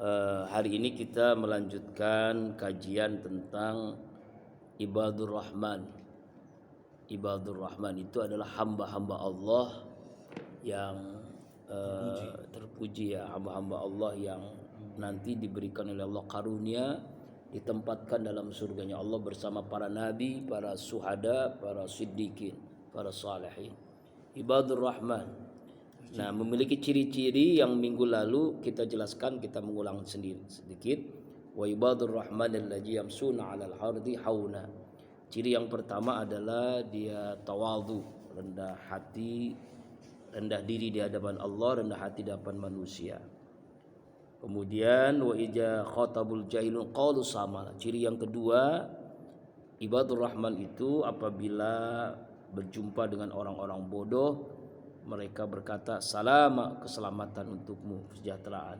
Hari ini kita melanjutkan kajian tentang Ibadur Rahman. Ibadur Rahman itu adalah hamba-hamba Allah yang terpuji ya, hamba-hamba Allah yang nanti diberikan oleh Allah karunia ditempatkan dalam surganya Allah bersama para nabi, para syuhada, para siddiqin, para salihin. Ibadur Rahman. Nah, memiliki ciri-ciri yang minggu lalu kita jelaskan, kita mengulang sendiri sedikit. Wa ibadur rahman allazi yamsuna 'alal ardi hauna. Ciri yang pertama adalah dia tawadhu, rendah hati, rendah diri di hadapan Allah, rendah hati di hadapan manusia. Kemudian wa ija khatabul jahilun qalu sama. Ciri yang kedua, ibadur rahman itu apabila berjumpa dengan orang-orang bodoh, mereka berkata salama, keselamatan untukmu, kesejahteraan.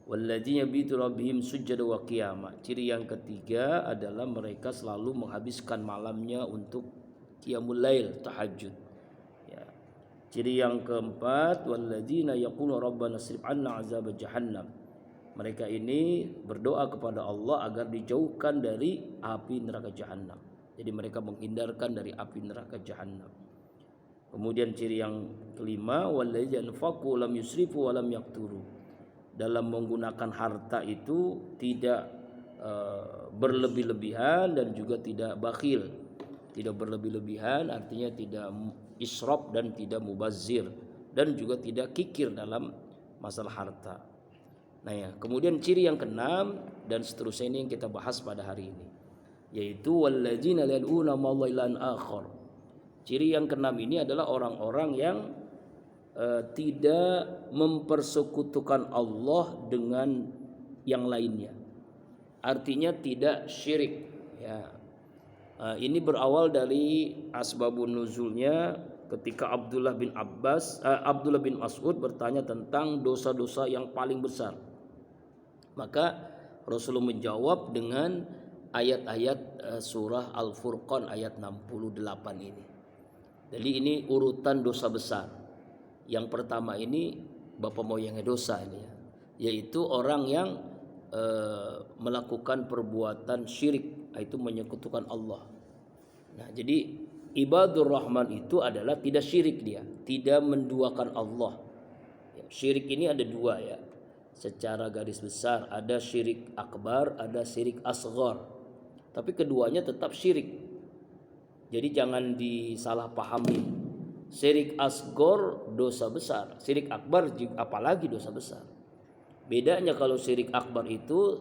Walladzina bitu rabbihim sujada wa qiyama. Ciri yang ketiga adalah mereka selalu menghabiskan malamnya untuk qiyamul lail, tahajud. Ya. Ciri yang keempat, walladzina yaqulu rabbana srif 'anna 'adzab jahannam. Mereka ini berdoa kepada Allah agar dijauhkan dari api neraka jahanam. Jadi mereka menghindarkan dari api neraka jahanam. Kemudian ciri yang kelima, walladzina anfaqu lam yusrifu wa lam yaqturu. Dalam menggunakan harta itu tidak berlebih-lebihan dan juga tidak bakhil. Tidak berlebih-lebihan artinya tidak israf dan tidak mubazzir dan juga tidak kikir dalam masalah harta. Nah ya, kemudian ciri yang keenam dan seterusnya ini yang kita bahas pada hari ini, yaitu walladzina la yad'una ma'allahi ilahan akhar. Ciri yang keenam ini adalah orang-orang yang tidak mempersekutukan Allah dengan yang lainnya. Artinya tidak syirik. Ya. Ini berawal dari asbabun nuzulnya ketika Abdullah bin Mas'ud bertanya tentang dosa-dosa yang paling besar. Maka Rasulullah menjawab dengan ayat-ayat surah Al-Furqan ayat 68 ini. Jadi ini urutan dosa besar. Yang pertama ini bapak moyangnya dosa ini ya, yaitu orang yang melakukan perbuatan syirik, yaitu menyekutukan Allah. Nah, jadi ibadur rahman itu adalah tidak syirik dia, tidak menduakan Allah. Ya, syirik ini ada dua ya. Secara garis besar ada syirik akbar, ada syirik asghar. Tapi keduanya tetap syirik. Jadi jangan disalahpahami. Syirik asghar dosa besar, syirik akbar apalagi dosa besar. Bedanya kalau syirik akbar itu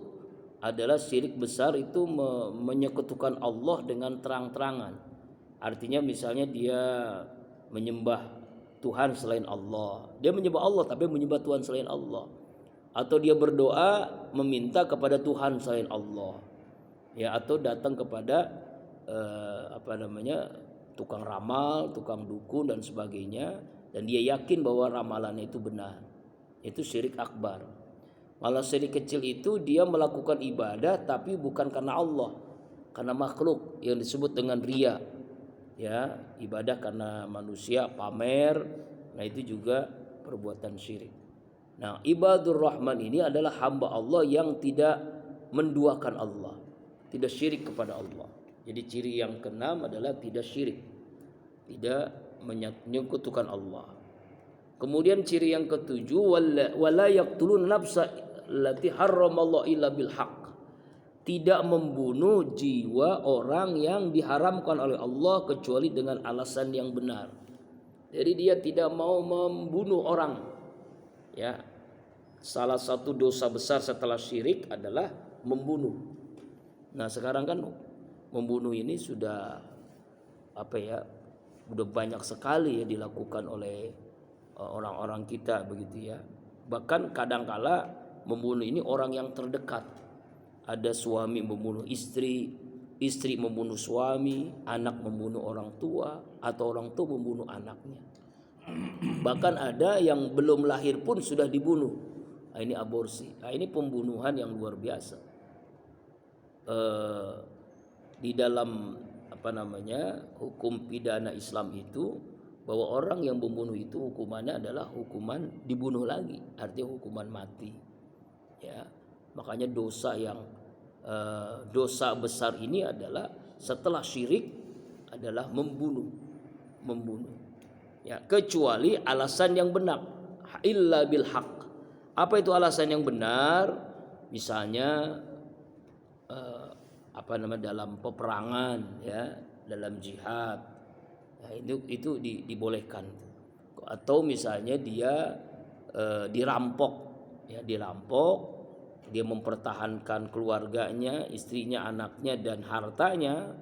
adalah syirik besar itu menyekutukan Allah dengan terang-terangan. Artinya misalnya dia menyembah Tuhan selain Allah. Dia menyembah Allah tapi menyembah Tuhan selain Allah. Atau dia berdoa meminta kepada Tuhan selain Allah. Ya, atau datang kepada tukang ramal, tukang dukun dan sebagainya, dan dia yakin bahwa ramalannya itu benar. Itu syirik akbar. Malah syirik kecil itu dia melakukan ibadah tapi bukan karena Allah, karena makhluk yang disebut dengan riya. Ya, ibadah karena manusia pamer. Nah, itu juga perbuatan syirik. Nah, ibadur rahman ini adalah hamba Allah yang tidak menduakan Allah, tidak syirik kepada Allah. Jadi ciri yang keenam adalah tidak syirik, tidak menyekutukan Allah. Kemudian ciri yang ketujuh, wala yaqtulun nafsa allati harramallahu illa bil haqq. Tidak membunuh jiwa orang yang diharamkan oleh Allah kecuali dengan alasan yang benar. Jadi dia tidak mau membunuh orang. Ya. Salah satu dosa besar setelah syirik adalah membunuh. Nah, sekarang kan membunuh ini sudah sudah banyak sekali ya dilakukan oleh orang-orang kita begitu ya. Bahkan kadangkala membunuh ini orang yang terdekat. Ada suami membunuh istri, istri membunuh suami, anak membunuh orang tua, atau orang tua membunuh anaknya. Bahkan ada yang belum lahir pun sudah dibunuh. Nah, ini aborsi. Nah, ini pembunuhan yang luar biasa. Di dalam hukum pidana Islam itu bahwa orang yang membunuh itu hukumannya adalah hukuman dibunuh lagi, artinya hukuman mati. Ya, makanya dosa besar ini adalah setelah syirik adalah membunuh. Ya, kecuali alasan yang benar. Illa bil haq. Apa itu alasan yang benar? Misalnya dalam peperangan, ya, dalam jihad. Ya, itu dibolehkan. Atau misalnya dia dirampok, ya, dia mempertahankan keluarganya, istrinya, anaknya dan hartanya.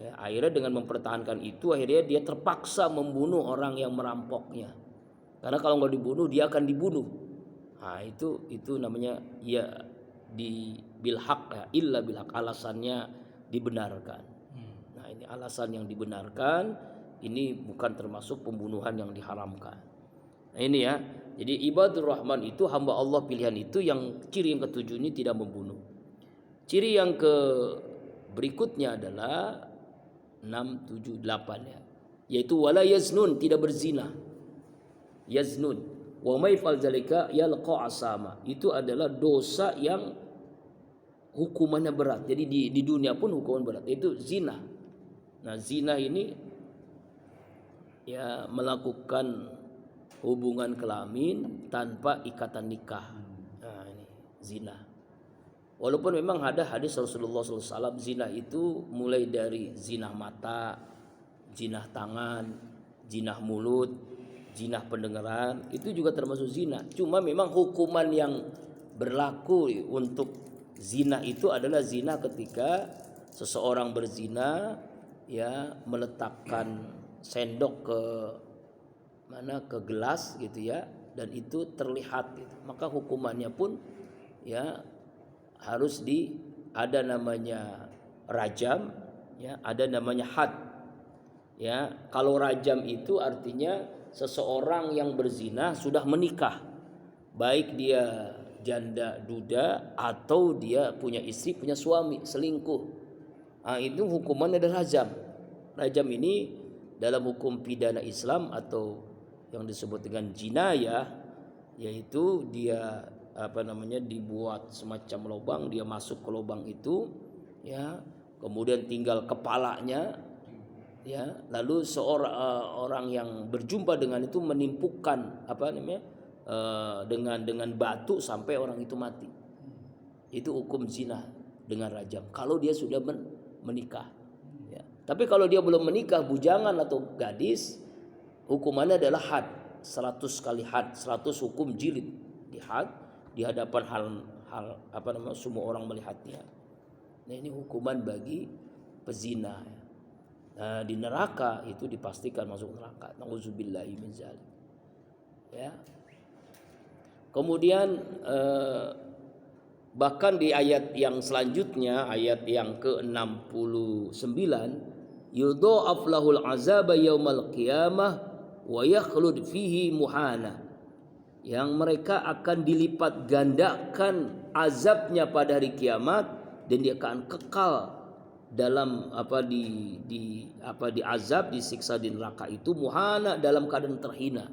Ya, akhirnya dengan mempertahankan itu, akhirnya dia terpaksa membunuh orang yang merampoknya. Karena kalau nggak dibunuh dia akan dibunuh. Nah, itu namanya ya di bilhaq, ya, illa bilhaq, alasannya dibenarkan. Nah, ini alasan yang dibenarkan, ini bukan termasuk pembunuhan yang diharamkan. Nah, ini ya. Jadi ibadur rahman itu hamba Allah pilihan itu yang ciri yang ketujuh ini tidak membunuh. Ciri yang ke berikutnya adalah 6, 7, 8 ya. Yaitu wala yaznun, tidak berzina. Yaznun. Wa may fal zalika yalqa asama. Itu adalah dosa yang hukumannya berat. Jadi di dunia pun hukuman berat. Itu zina. Nah, zina ini ya melakukan hubungan kelamin tanpa ikatan nikah. Nah, ini zina. Walaupun memang ada hadis Rasulullah SAW, zina itu mulai dari zina mata, zina tangan, zina mulut, zina pendengaran, itu juga termasuk zina. Cuma memang hukuman yang berlaku untuk zina itu adalah zina ketika seseorang berzina, ya, meletakkan sendok ke gelas gitu ya, dan itu terlihat gitu. Maka hukumannya pun ya harus ada namanya rajam, ya, ada namanya had. Ya, kalau rajam itu artinya seseorang yang berzina sudah menikah, baik dia janda duda atau dia punya istri, punya suami, selingkuh. Nah, itu hukumannya adalah rajam. Rajam ini dalam hukum pidana Islam atau yang disebut dengan jinayah, yaitu dia dibuat semacam lubang, dia masuk ke lubang itu, ya, kemudian tinggal kepalanya, ya, lalu seorang orang yang berjumpa dengan itu menimpukan dengan batu sampai orang itu mati. Itu hukum zina dengan rajam kalau dia sudah menikah, ya. Tapi kalau dia belum menikah, bujangan atau gadis, hukumannya adalah had, 100 kali had, 100 hukum jilid di had di hadapan semua orang melihatnya. Nah, ini hukuman bagi pezina. Nah, di neraka itu dipastikan masuk neraka. Nauzubillahi min dzalik. Ya. Kemudian bahkan di ayat yang selanjutnya, ayat yang ke-69, yudha'af lahul azaba yaumal qiyamah wa yakhlud fihi muhana. Yang mereka akan dilipat gandakan azabnya pada hari kiamat, dan dia akan kekal dalam di azab, disiksa di neraka itu muhana, dalam keadaan terhina.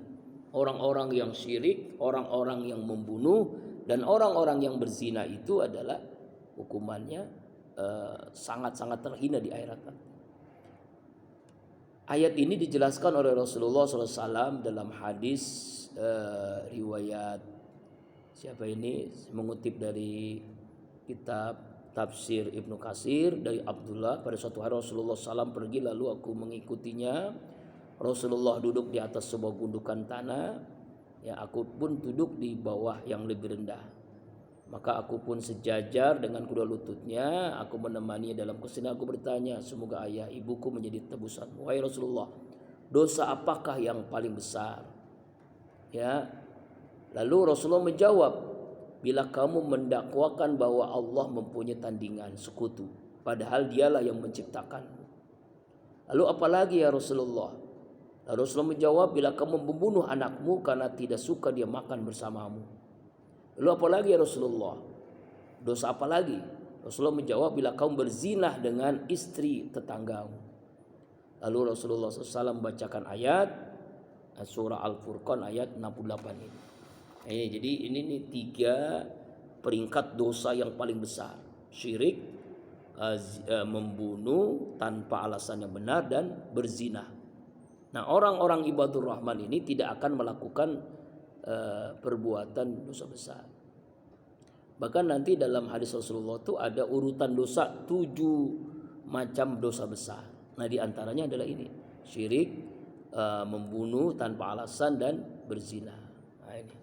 Orang-orang yang syirik, orang-orang yang membunuh, dan orang-orang yang berzina itu adalah hukumannya sangat-sangat terhina di akhirat. Ayat ini dijelaskan oleh Rasulullah SAW dalam hadis riwayat siapa ini, mengutip dari kitab tafsir Ibnu Katsir dari Abdullah. Pada suatu hari Rasulullah SAW pergi, lalu aku mengikutinya. Rasulullah duduk di atas sebuah gundukan tanah, ya, aku pun duduk di bawah yang lebih rendah. Maka aku pun sejajar dengan kedua lututnya, aku menemani dalam kesedihan. Aku bertanya, semoga ayah ibuku menjadi tebusan. Wahai Rasulullah, dosa apakah yang paling besar? Ya, lalu Rasulullah menjawab, bila kamu mendakwakan bahwa Allah mempunyai tandingan, sekutu, padahal dialah yang menciptakanmu. Lalu apalagi ya Rasulullah? Lalu Rasulullah menjawab, bila kamu membunuh anakmu karena tidak suka dia makan bersamamu. Lalu apalagi ya Rasulullah? Dosa apa lagi? Rasulullah menjawab, bila kamu berzinah dengan istri tetanggamu. Lalu Rasulullah SAW membacakan ayat surah Al-Furqan ayat 68 ini. Jadi ini 3 peringkat dosa yang paling besar. Syirik, membunuh tanpa alasan yang benar, dan berzina. Nah, orang-orang ibadur rahman ini tidak akan melakukan perbuatan dosa besar. Bahkan nanti dalam hadis Rasulullah itu ada urutan dosa 7 macam dosa besar. Nah, di antaranya adalah ini, syirik, membunuh tanpa alasan, dan berzina. Nah, ini.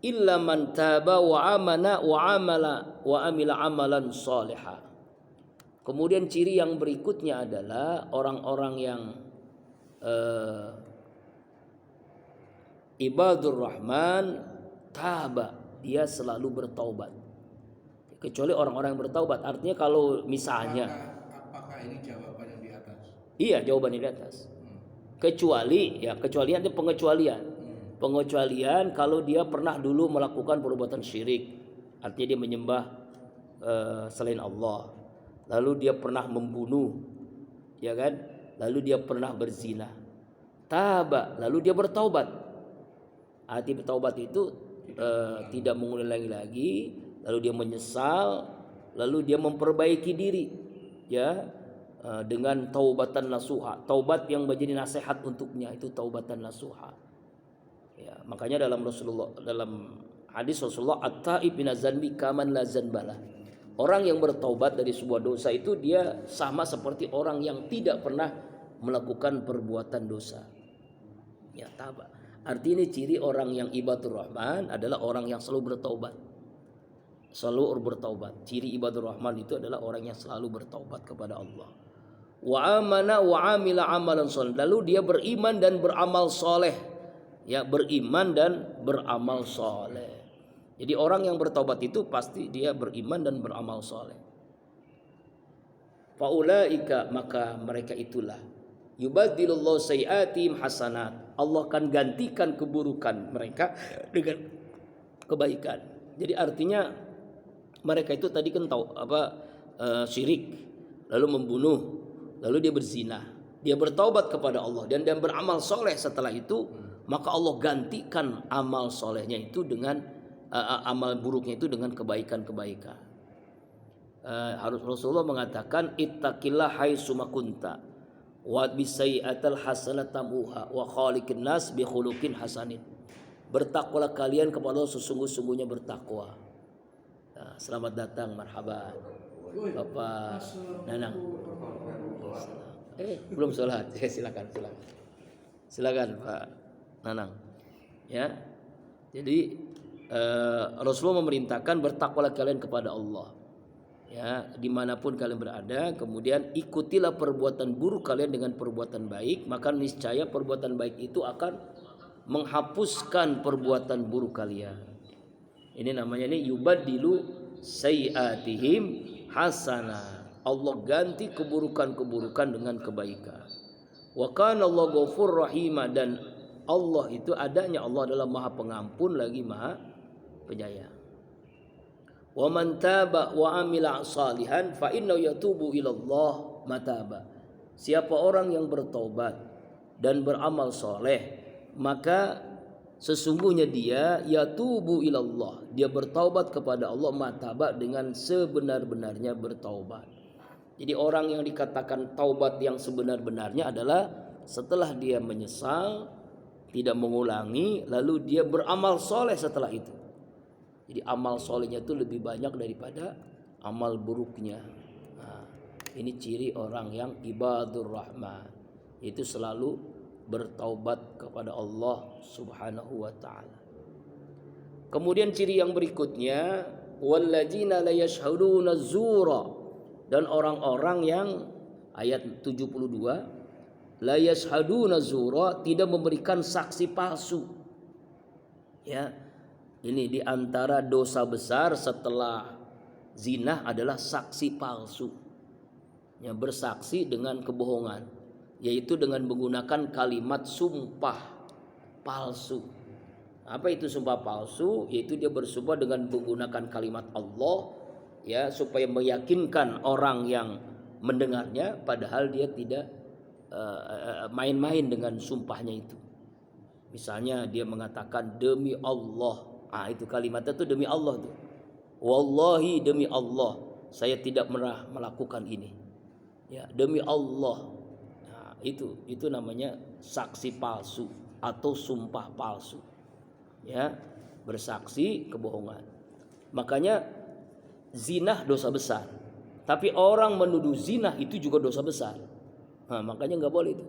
Illa man taba wa amana wa amila amalan salihah. Kemudian ciri yang berikutnya adalah orang-orang yang ibadur rahman taba, dia selalu bertaubat. Kecuali orang-orang yang bertaubat. Artinya kalau misalnya, apakah ini jawaban yang di atas? Iya, jawaban yang di atas. Kecuali ada pengecualian. Pengecualian kalau dia pernah dulu melakukan perbuatan syirik, artinya dia menyembah selain Allah. Lalu dia pernah membunuh, ya kan? Lalu dia pernah berzina. Taba, lalu dia bertaubat. Arti bertaubat itu tidak mengulangi lagi, lalu dia menyesal, lalu dia memperbaiki diri, ya, dengan taubatan nasuha, taubat yang menjadi nasihat untuknya, itu taubatan nasuha. Ya, makanya dalam hadis Rasulullah, at-taib min azanbi kaman la zanbalah. Orang yang bertaubat dari sebuah dosa itu dia sama seperti orang yang tidak pernah melakukan perbuatan dosa. Ya, taba. Artinya ciri orang yang ibadur rahman adalah orang yang selalu bertaubat. Selalu bertaubat. Ciri ibadur rahman itu adalah orang yang selalu bertaubat kepada Allah. Wa amana wa amila amalan shalih. Lalu dia beriman dan beramal soleh. Ya, beriman dan beramal soleh. Jadi orang yang bertaubat itu pasti dia beriman dan beramal soleh. Faulaika, maka mereka itulah, yubadilullahu sayiatihim hasanat. Allah akan gantikan keburukan mereka dengan kebaikan. Jadi artinya mereka itu tadi kan tahu syirik, lalu membunuh, lalu dia berzina, dia bertaubat kepada Allah dan beramal soleh setelah itu, maka Allah gantikan amal solehnya itu dengan amal buruknya itu dengan kebaikan-kebaikan. Harus Rasulullah mengatakan, ittaqillah haitsu kunta wa bisayyi'atil hasanata tamhuha wa khaliqin nas bi khuluqin hasanin. Bertakwalah kalian kepada Allah sesungguh-sungguhnya bertakwa. Nah, selamat datang, marhaban Bapak Nanang. Belum sholat. Silakan Pak Nanang. Ya. Jadi Rasulullah memerintahkan bertakwalah kalian kepada Allah. Ya, dimanapun kalian berada, kemudian ikutilah perbuatan buruk kalian dengan perbuatan baik, maka niscaya perbuatan baik itu akan menghapuskan perbuatan buruk kalian. Ini namanya yubadilu sayiatihim hasanah. Allah ganti keburukan-keburukan dengan kebaikan. Wa kana Allah ghafur rahimah, dan Allah itu adanya Allah adalah Maha Pengampun lagi Maha Penyayang. Wa man taba wa amila salihan fa innahu yatubu ilallah mataba. Siapa orang yang bertobat dan beramal soleh, maka sesungguhnya dia yatubu ilallah, dia bertaubat kepada Allah, mataba, dengan sebenar-benarnya bertaubat. Jadi orang yang dikatakan taubat yang sebenar-benarnya adalah setelah dia menyesal, tidak mengulangi, lalu dia beramal soleh setelah itu. Jadi amal solehnya itu lebih banyak daripada amal buruknya. Nah, ini ciri orang yang ibadur rahman, itu selalu bertaubat kepada Allah Subhanahu wa taala. Kemudian ciri yang berikutnya, walladzina la yashhaduna zura, dan orang-orang yang ayat 72, la yashhaduna zura, tidak memberikan saksi palsu. Ya. Ini diantara dosa besar setelah zina adalah saksi palsu. Ya, bersaksi dengan kebohongan, yaitu dengan menggunakan kalimat sumpah palsu. Apa itu sumpah palsu? Yaitu dia bersumpah dengan menggunakan kalimat Allah, ya, supaya meyakinkan orang yang mendengarnya, padahal dia tidak main-main dengan sumpahnya itu. Misalnya dia mengatakan demi Allah. Itu kalimatnya tuh demi Allah tuh. Wallahi, demi Allah, saya tidak pernah melakukan ini. Ya, demi Allah. Nah, itu namanya saksi palsu atau sumpah palsu. Ya, bersaksi kebohongan. Makanya zina dosa besar. Tapi orang menuduh zina itu juga dosa besar. Nah, makanya nggak boleh itu.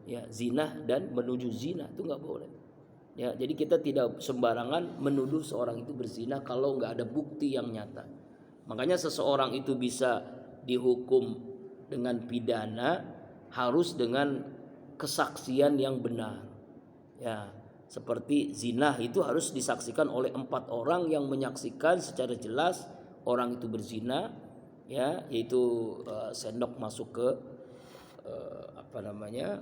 Ya, zina dan menuduh zina itu nggak boleh. Ya, jadi kita tidak sembarangan menuduh seorang itu berzina kalau nggak ada bukti yang nyata. Makanya seseorang itu bisa dihukum dengan pidana harus dengan kesaksian yang benar. Ya, seperti zina itu harus disaksikan oleh 4 orang yang menyaksikan secara jelas orang itu berzina, ya, yaitu sendok masuk ke ke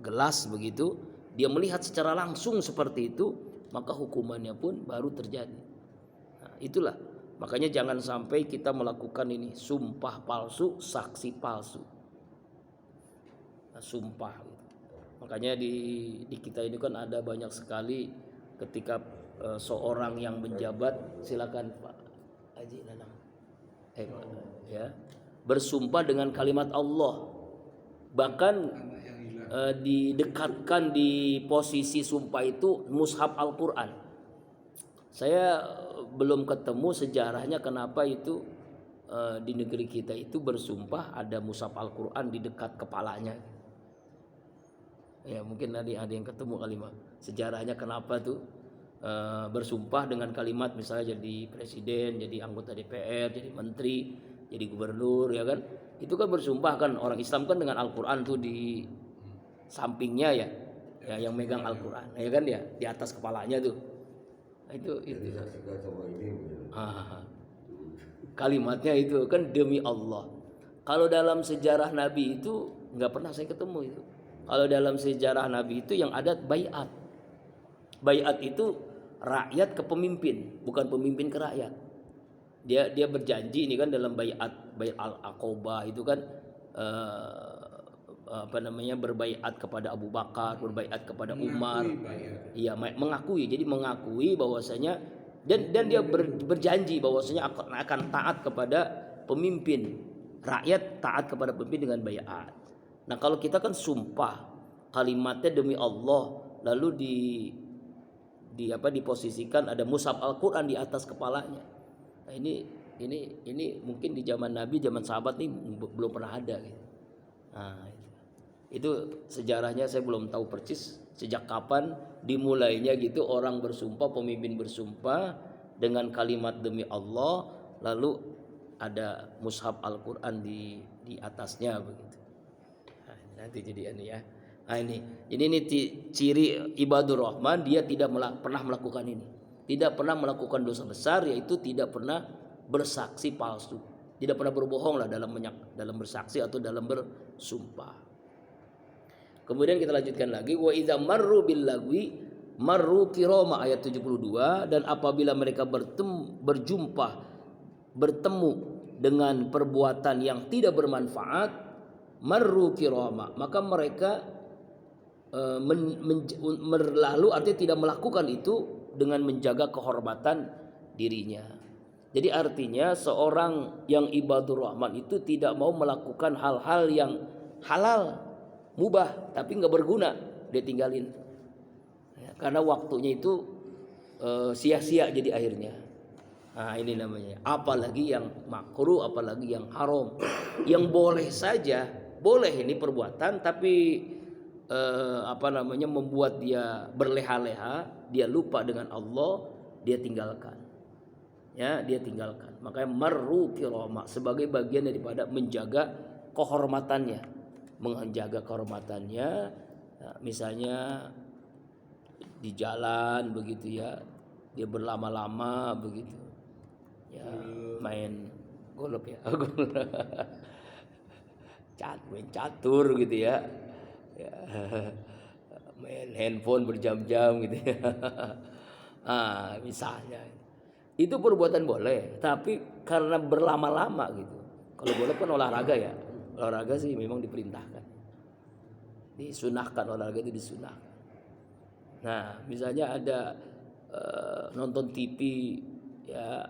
gelas begitu, dia melihat secara langsung seperti itu, maka hukumannya pun baru terjadi. Nah, itulah makanya jangan sampai kita melakukan ini sumpah palsu, saksi palsu. Nah, sumpah. Makanya di kita ini kan ada banyak sekali ketika seorang yang menjabat, silakan Pak Haji Nanang, ya, bersumpah dengan kalimat Allah, bahkan didekatkan di posisi sumpah itu mushaf Al-Quran. Saya belum ketemu sejarahnya kenapa itu di negeri kita itu bersumpah ada mushaf Al-Quran di dekat kepalanya. Ya, mungkin ada yang ketemu kalimat sejarahnya kenapa tuh bersumpah dengan kalimat misalnya jadi presiden, jadi anggota DPR, jadi menteri, jadi gubernur, ya kan? Itu kan bersumpah kan, orang Islam kan dengan Al-Quran tuh di sampingnya ya, yang megang Al-Quran, ya kan, ya di atas kepalanya tuh. Itu. Kalimatnya itu kan demi Allah. Kalau dalam sejarah Nabi itu nggak pernah saya ketemu itu. Kalau dalam sejarah Nabi itu yang ada baiat. Baiat itu rakyat ke pemimpin, bukan pemimpin ke rakyat. Dia berjanji ini kan dalam baiat al-Aqobah itu kan berbaiat kepada Abu Bakar, berbaiat kepada Umar. Iya, mengakui. Jadi mengakui bahwasanya dan dia berjanji bahwasanya akan taat kepada pemimpin. Rakyat taat kepada pemimpin dengan baiat. Nah, kalau kita kan sumpah kalimatnya demi Allah, lalu diposisikan ada mushaf Al-Quran di atas kepalanya. Nah, ini mungkin di zaman Nabi, zaman sahabat nih belum pernah ada gitu. Nah, itu sejarahnya saya belum tahu persis sejak kapan dimulainya gitu orang bersumpah, pemimpin bersumpah dengan kalimat demi Allah, lalu ada mushaf Al-Quran di atasnya begitu. Nah, nanti jadi ini ya. Nah, ini ciri ibadur rahman, dia tidak pernah melakukan ini. Tidak pernah melakukan dosa besar, yaitu tidak pernah bersaksi palsu. Tidak pernah berbohong lah dalam bersaksi atau dalam bersumpah. Kemudian kita lanjutkan lagi, wa idza marru bil lagwi marru kirama, ayat 72, dan apabila mereka bertemu dengan perbuatan yang tidak bermanfaat, marru kirama, maka mereka berlalu, artinya tidak melakukan itu dengan menjaga kehormatan dirinya. Jadi artinya seorang yang ibadur rahman itu tidak mau melakukan hal-hal yang halal, mubah, tapi nggak berguna, dia tinggalin. Ya, karena waktunya itu sia-sia jadi akhirnya. Nah, ini namanya. Apalagi yang makruh, apalagi yang haram. Yang boleh saja, boleh ini perbuatan, tapi membuat dia berleha-leha, dia lupa dengan Allah, dia tinggalkan. Ya, dia tinggalkan. Makanya marru kirama sebagai bagian daripada menjaga kehormatannya, menjaga kehormatannya. Nah, misalnya di jalan begitu ya, dia berlama-lama begitu. Ya, main golf ya. Main catur gitu ya. Ya, main handphone berjam-jam gitu ya. Misalnya itu perbuatan boleh, tapi karena berlama-lama gitu. Kalau boleh kan olahraga ya, olahraga sih memang diperintahkan, disunahkan, olahraga itu disunahkan. Nah, misalnya ada nonton TV ya,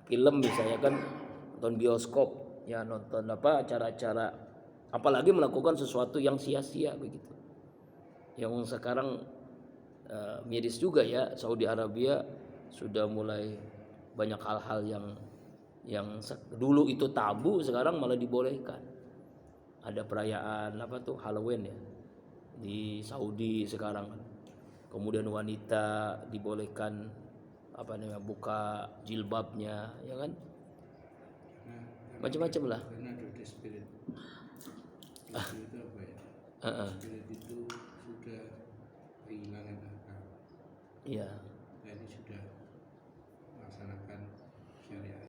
film misalnya kan, nonton bioskop, ya nonton apa acara-acara, apalagi melakukan sesuatu yang sia-sia begitu. Yang sekarang miris juga ya, Saudi Arabia sudah mulai banyak hal-hal yang dulu itu tabu sekarang malah dibolehkan. Ada perayaan apa tuh Halloween ya di Saudi sekarang. Kemudian wanita dibolehkan apa namanya buka jilbabnya, ya kan? Macam-macam lah. Karena ada spirit. Spirit itu apa ya? Heeh. Spirit itu sudah kehilangan akal. Iya.